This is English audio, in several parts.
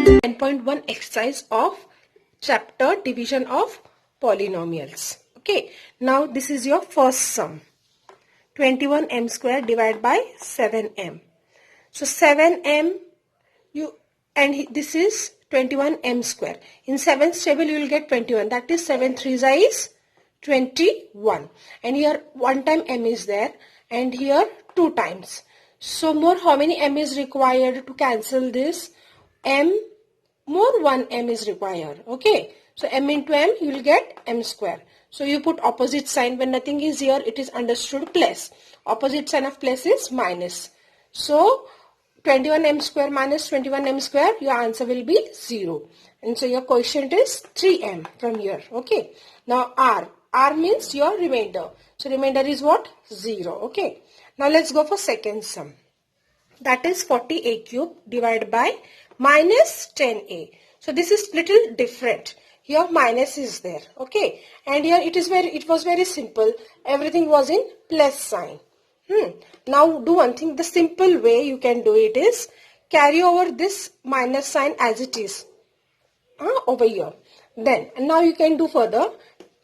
10.1 exercise of chapter division of polynomials. Okay, now this is your first sum. 21m square divided by 7m. So 7m this is 21m square. In 7th table you will get 21. That is 7 3s is 21. And here 1 time m is there and here 2 times. So more how many m is required to cancel this? M more 1 m is required. Okay. So m into m you will get m square. So you put opposite sign. When nothing is here it is understood plus. Opposite sign of plus is minus. So 21m square minus 21m square, your answer will be 0. And so your quotient is 3m from here. Okay. Now r. R means your remainder. So remainder is what? 0. Okay. Now let's go for second sum. That is 40a cube divided by minus 10a. So this is little different. Here minus is there. Okay. And here it was very simple. Everything was in plus sign. Now do one thing. The simple way you can do it is carry over this minus sign as it is over here. Then now you can do further.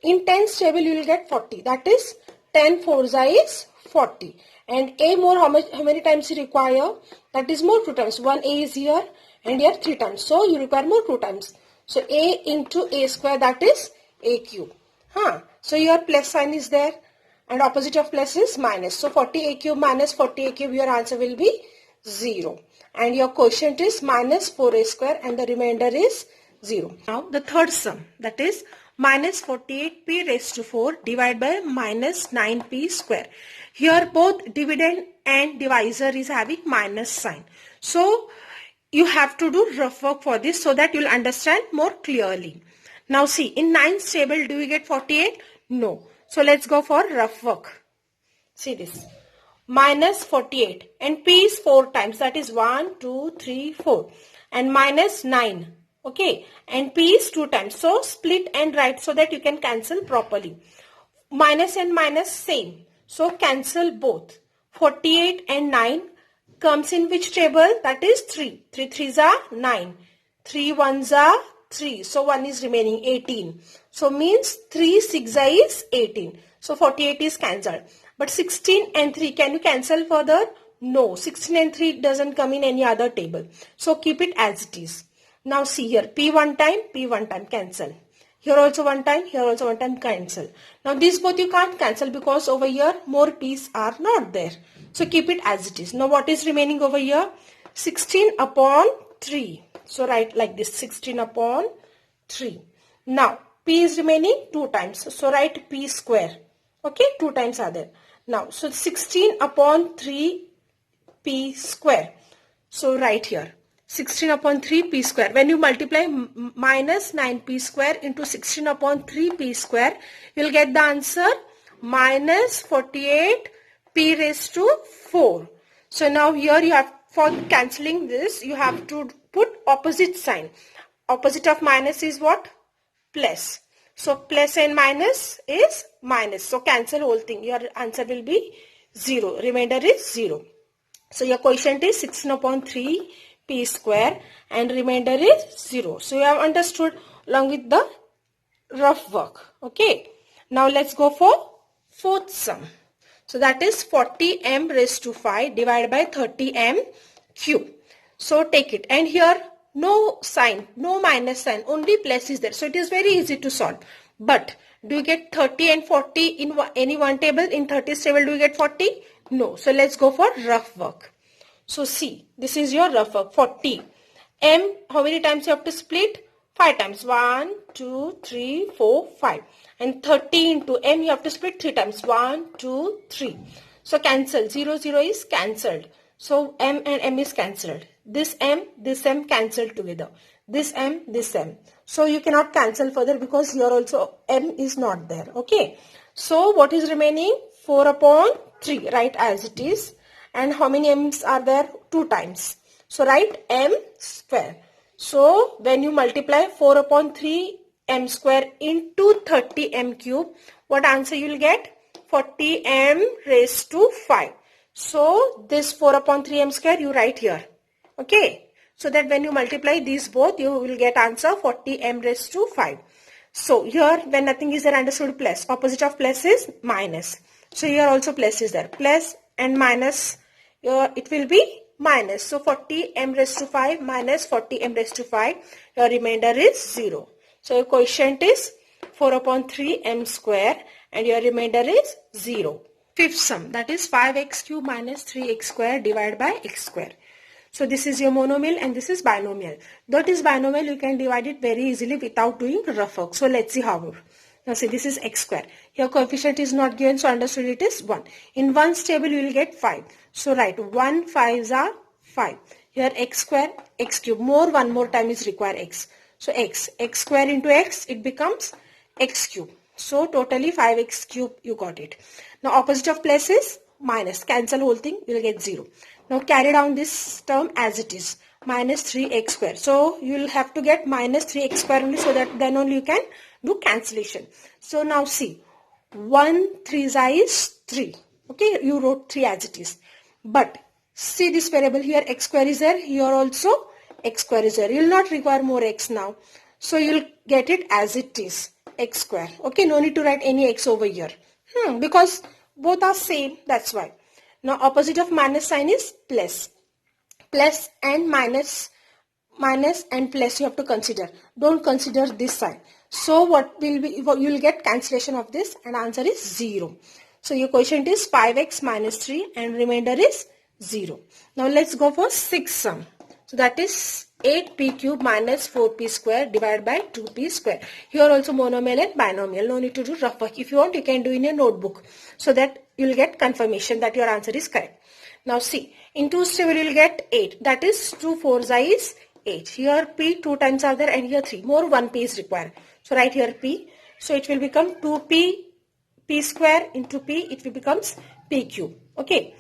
In tens table you will get 40. That is 10 4s is 40. And a more how many times you require? That is more 2 times. 1a is here and here 3 times. So you require more 2 times. So a into a square, that is a cube. So your plus sign is there. And opposite of plus is minus. So 40a cube minus 40a cube, your answer will be 0. And your quotient is minus 4a square and the remainder is 0. Now the third sum, that is minus 48p raised to 4 divided by minus 9p square. Here both dividend and divisor is having minus sign. So you have to do rough work for this so that you will understand more clearly. Now see, in 9th table do we get 48? No. So let's go for rough work. See this. Minus 48 and p is 4 times. That is 1, 2, 3, 4. And minus 9. Okay. And p is 2 times. So split and write so that you can cancel properly. Minus and minus same. So cancel both. 48 and 9 comes in which table? That is 3. 3 3s are 9. 3 1s are 3. So 1 is remaining 18. So means 3 6 is 18. So 48 is cancelled. But 16 and 3, can you cancel further? No. 16 and 3 doesn't come in any other table. So keep it as it is. Now see here. P 1 time, cancel. Here also 1 time, here also 1 time, cancel. Now these both you can't cancel because over here more p's are not there. So keep it as it is. Now what is remaining over here? 16 upon 3. So write like this, 16 upon 3. Now p is remaining 2 times. So write p square. Okay, 2 times are there. Now, so 16 upon 3 p square. So write here, 16 upon 3 p square. When you multiply minus 9p square into 16 upon 3 p square, you will get the answer minus 48 p raised to 4. So now here you have, for cancelling this, you have to put opposite sign. Opposite of minus is what? Plus. So plus and minus is minus. So cancel whole thing. Your answer will be 0. Remainder is 0. So your quotient is 16 upon 3 p square and remainder is 0. So you have understood along with the rough work. Okay. Now let's go for fourth sum. So that is 40m raised to 5 divided by 30m cube. So take it. And here no sign, no minus sign, only plus is there. So it is very easy to solve. But do you get 30 and 40 in any one table? In 30th table do you get 40? No. So let's go for rough work. So see, this is your rough work. 40. M, how many times you have to split? 5 times. 1, 2, 3, 4, 5. And 30 into m you have to split 3 times. 1, 2, 3. So cancel. 0, 0 is cancelled. So m and m is cancelled. This m cancelled together. This m. So you cannot cancel further because here also m is not there. Okay. So what is remaining? 4 upon 3. Write as it is. And how many m's are there? 2 times. So write m square. So when you multiply 4 upon 3 m square into 30m cube, what answer you will get? 40m raised to 5. So this 4 upon 3m square you write here. Okay. so that when you multiply these both, you will get answer 40m raised to 5. So here when nothing is there, understood plus. Opposite of plus is minus. So here also plus is there. Plus and minus, here it will be minus. So 40m raised to 5 minus 40m raised to 5. Your remainder is 0. So your quotient is 4 upon 3 m square and your remainder is 0. Fifth sum, that is 5x cube minus 3x square divided by x square. So this is your monomial and this is binomial. That is binomial, you can divide it very easily without doing rough work. So let's see how. Now see, this is x square. Here coefficient is not given, so understood it is 1. In one's table you will get 5. So write 1 5s are 5. Here x square, x cube. One more time is required x. So x square into x, it becomes x cube. So totally 5x cube you got it. Now opposite of plus is minus. Cancel whole thing, you will get 0. Now carry down this term as it is. Minus 3x square. So you will have to get minus 3x square only, so that then only you can do cancellation. So now see. 1 3's is 3. Okay, you wrote 3 as it is. But see this variable here, x square is there. Here also x square is there. You will not require more x now. So you will get it as it is. X square. Okay, no need to write any x over here. Because both are same, that's why. Now opposite of minus sign is plus. Plus and minus and plus you have to consider. Don't consider this sign. So what will be, you will get cancellation of this and answer is 0. So your quotient is 5x minus 3 and remainder is 0. Now let's go for sixth sum. So that is 8p cube minus 4p square divided by 2p square. Here also monomial and binomial. No need to do rough work. If you want, you can do in a notebook, so that you will get confirmation that your answer is correct. Now see, in 2's table you will get 8. That is 2 4's is 8. Here p 2 times are there and here 3. More 1p is required. So write here p. So it will become 2p p square into p. It will becomes p cube. Okay.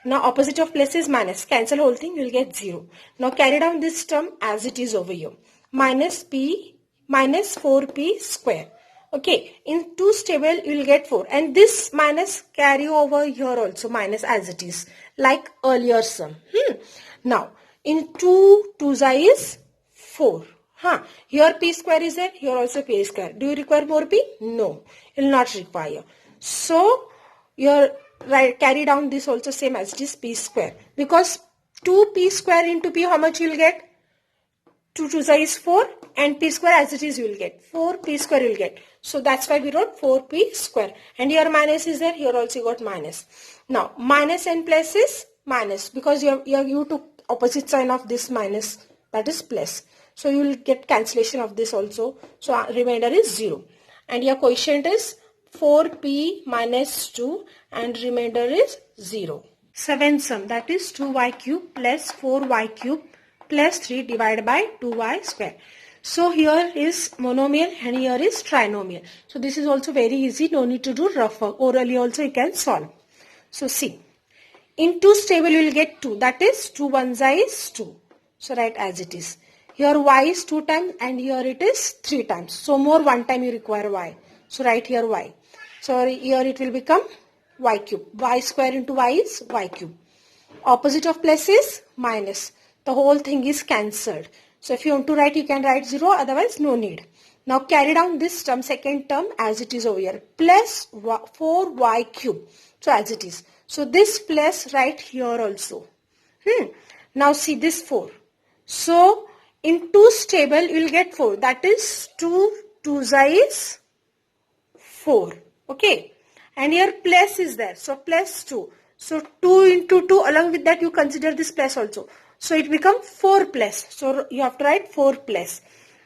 Now opposite of plus is minus. Cancel whole thing, you will get 0. Now carry down this term as it is over here. Minus p minus 4p square. Okay, in 2's table you will get 4. And this minus carry over here also, minus as it is. Like earlier sum. Now in 2's is 4. Here p square is there. Here also p square. Do you require more p? No. You will not require. So your carry down this also same as it is p square, because 2p square into p, how much you will get? 2 2's is 4 and p square as it is you will get 4p square you will get. So that's why we wrote 4p square. And here minus is there, here also you got minus. Now minus and plus is minus, because you took opposite sign of this minus, that is plus. So you will get cancellation of this also. So remainder is 0. And your quotient is 4p minus 2 and remainder is 0. Seventh sum, that is 2y cube plus 4y cube plus 3 divided by 2y square. So here is monomial and here is trinomial. So this is also very easy, no need to do rough work. Orally also you can solve. So see, in 2's table you will get 2, that is 2 1's is 2. So write as it is. Here y is 2 times and here it is 3 times. So more 1 time you require y. So write here y. So here it will become y cube. Y square into y is y cube. Opposite of plus is minus. The whole thing is cancelled. So if you want to write, you can write 0, otherwise no need. Now carry down this term, second term as it is over here. Plus 4y cube. So as it is. So this plus write here also. Now see this 4. So in 2's table you will get 4. That is 2 2's is 4. Okay. And here plus is there. So plus 2. So 2 into 2, along with that you consider this plus also. So it becomes 4 plus. So you have to write 4 plus.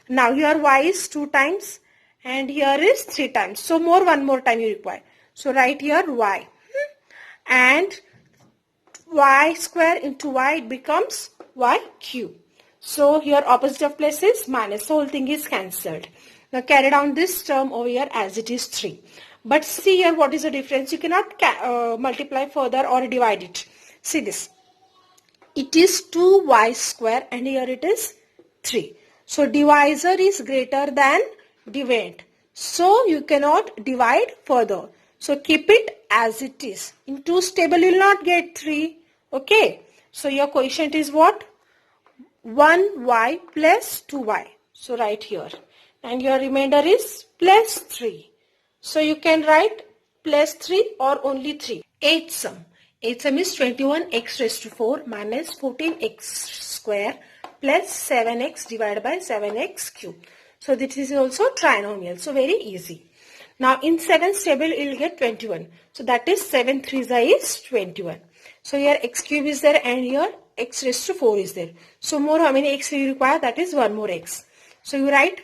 Now here y is 2 times and here is 3 times. So one more time you require. So write here y. And y square into y, it becomes y cube. So here opposite of plus is minus. So whole thing is cancelled. Now carry down this term over here as it is 3. But see here what is the difference. You cannot multiply further or divide it. See this. It is 2y square and here it is 3. So divisor is greater than dividend. So you cannot divide further. So keep it as it is. In 2's table you will not get 3. Okay. So your quotient is what? 1y plus 2y. So write here. And your remainder is plus 3. So you can write plus 3 or only 3. Eighth sum. Eighth sum is 21x raised to 4 minus 14x square plus 7x divided by 7x cube. So this is also trinomial. So very easy. Now in 7th table you will get 21. So that is 7 3s is 21. So here x cube is there and here x raised to 4 is there. So more how many x you require? That is 1 more x. So you write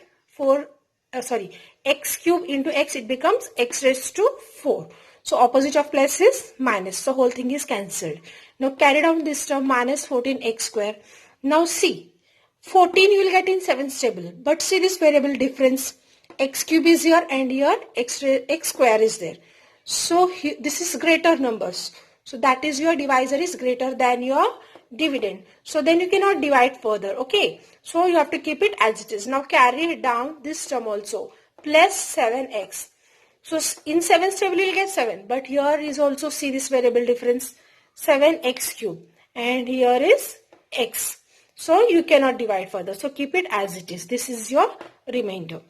x cube into x, it becomes x raised to 4. So opposite of plus is minus. So whole thing is cancelled. Now carry down this term minus 14x square. Now see, 14 you will get in 7th table. But see this variable difference. X cube is here and here x square is there. So this is greater numbers. So that is your divisor is greater than your dividend. So then you cannot divide further. Okay. So you have to keep it as it is. Now carry down this term also. Plus 7x. So in 7th table you will get 7. But here is also see this variable difference. 7x cube. And here is x. So you cannot divide further. So keep it as it is. This is your remainder.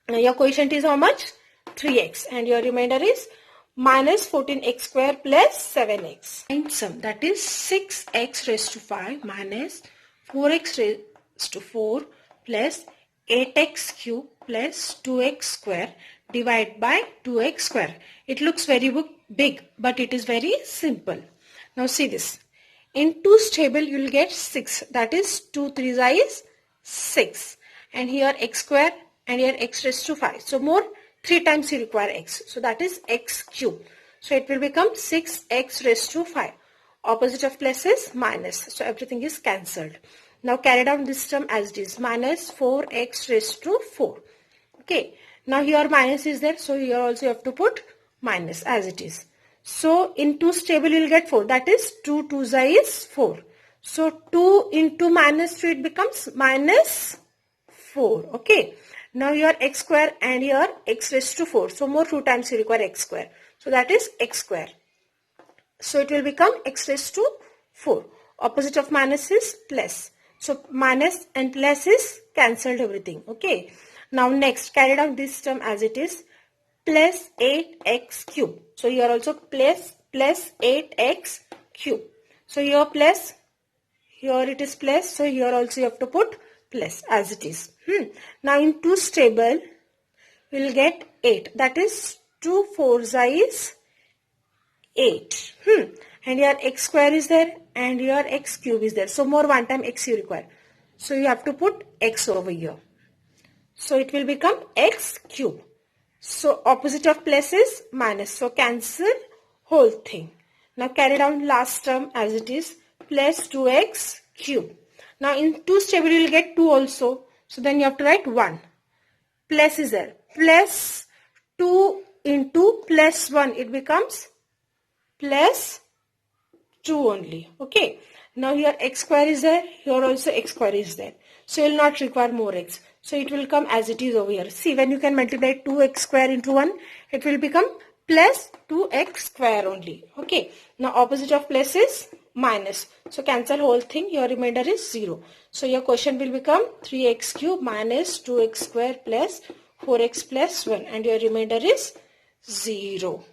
Now your quotient is how much? 3x. And your remainder is minus 14x square plus 7x. And sum, that is 6x raised to 5 minus 4x raised to 4 plus 8x cube plus 2x square divided by 2x square. It looks very big, but it is very simple. Now see this. In 2's table you will get 6. That is 2 3s is 6. And here x square and here x raised to 5. So more 3 times you require x. So that is x cube. So it will become 6x raised to 5. Opposite of plus is minus. So everything is cancelled. Now carry down this term as it is. Minus 4x raised to 4. Okay. Now here minus is there. So here also you have to put minus as it is. So in 2's table you will get 4. That is 2 2s is 4. So 2 into minus 3 it becomes minus 4. Okay. Now your x square and your x raised to 4. So more 2 times you require x square. So that is x square. So it will become x raised to 4. Opposite of minus is plus. So minus and plus is cancelled everything. Okay. Now next carry down this term as it is. Plus 8x cube. So here also plus 8x cube. So here plus. Here it is plus. So here also you have to put plus as it is. Now in 2's table we will get 8. That is 2 4s is 8. And here x square is there and here x cube is there. So more 1 time x you require. So you have to put x over here. So it will become x cube. So opposite of plus is minus. So cancel whole thing. Now carry down last term as it is. Plus 2x cube. Now in 2's table you will get 2 also. So then you have to write 1. Plus is there. Plus 2 into plus 1. It becomes plus 2 only. Okay. Now here x square is there. Here also x square is there. So you will not require more x. So it will come as it is over here. See, when you can multiply 2x square into 1, it will become plus 2x square only. Okay. Now opposite of plus is minus. So cancel whole thing. Your remainder is 0. So your question will become 3x cube minus 2x square plus 4x plus 1. And your remainder is 0.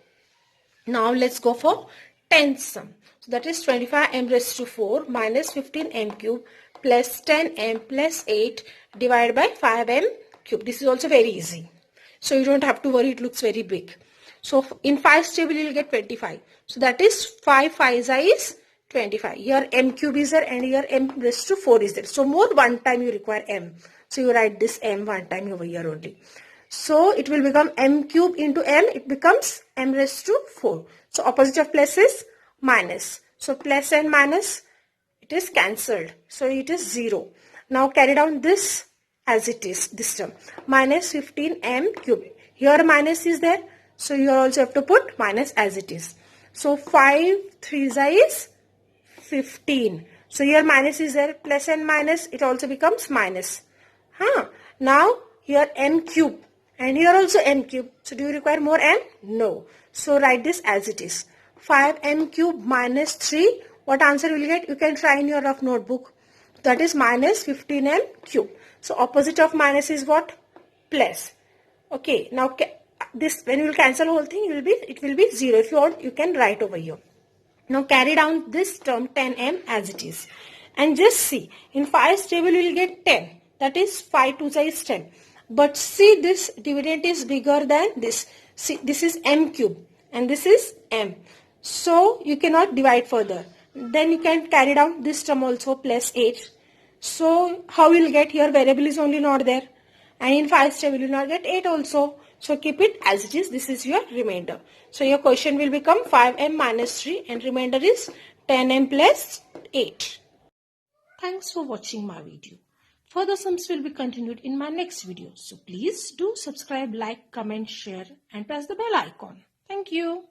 Now let's go for 10th sum. So that is 25m raised to 4 minus 15m cube plus 10m plus 8 divided by 5m cube. This is also very easy. So you don't have to worry, it looks very big. So in 5's table you will get 25. So that is 5 5s is 25. Here m cube is there and here m raised to 4 is there. So more 1 time you require m. So you write this m 1 time over here only. So it will become m cube into m. It becomes m raised to 4. So opposite of plus is minus. So plus and minus, it is cancelled. So it is 0. Now carry down this as it is, this term. Minus 15m cube. Here minus is there. So you also have to put minus as it is. So 5 3s is 15. So here minus is there. Plus and minus, it also becomes minus. Now here m cube. And here also m cube. So do you require more m? No. So write this as it is. 5m cube minus 3. What answer will you get? You can try in your rough notebook. that is minus 15m cube. So opposite of minus is what? Plus. Okay, now this, when you will cancel whole thing, it will be 0. If you want, you can write over here. Now carry down this term 10m as it is. And just see, in 5's table you will get 10. That is 5 2 is 10. But see, this dividend is bigger than this. See, this is m cube and this is m. So you cannot divide further. Then you can carry down this term also, plus 8. So how you will get here? Variable is only not there. And in 5's table you will not get 8 also. So keep it as it is. This is your remainder. So your question will become 5m minus 3 and remainder is 10m plus 8. Thanks for watching my video. Further sums will be continued in my next video. So please do subscribe, like, comment, share and press the bell icon. Thank you.